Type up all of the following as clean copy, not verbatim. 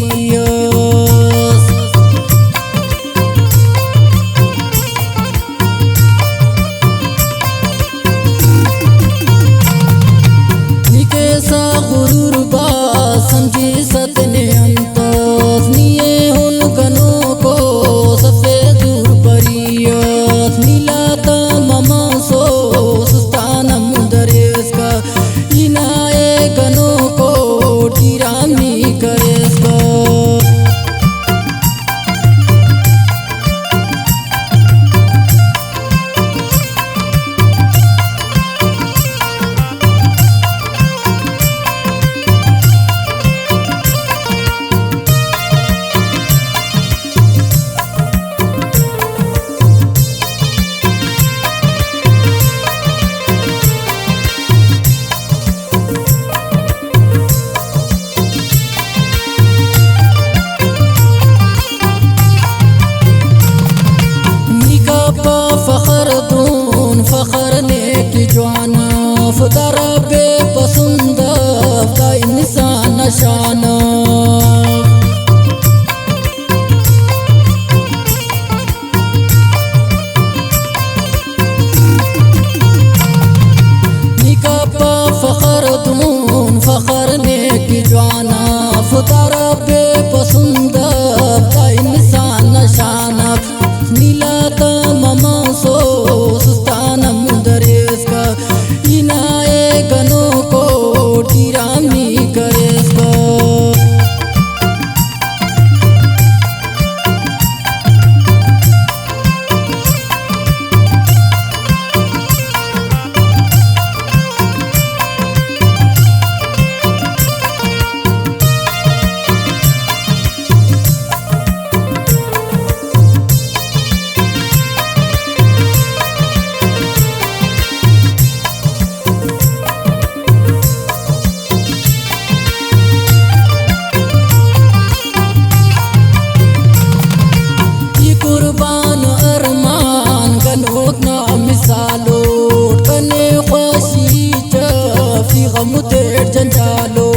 परियस निकेसा गुरूर बा समझी सतने अंतस निये हुन गनों को सफेद दूर परियस मिलाता ममा सो सुस्ताना मुदरेस का इनाए गनों को टीरामी करेस का फखर दून फखर ने की जवाना फुदरा बे पसंद दा इंसान शाना निकापा फखर दून फखर ने की जवाना फुदरा बे पसंद दा इंसान शाना मिलाता ममा सो सुस्ताना मुदरेस का इनाए गनों को टीरामी करेस का कुर्बान अरमान गनोक ना मिसालो कने ख्वाशी फी गम तेर जंजालो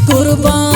कुर्बान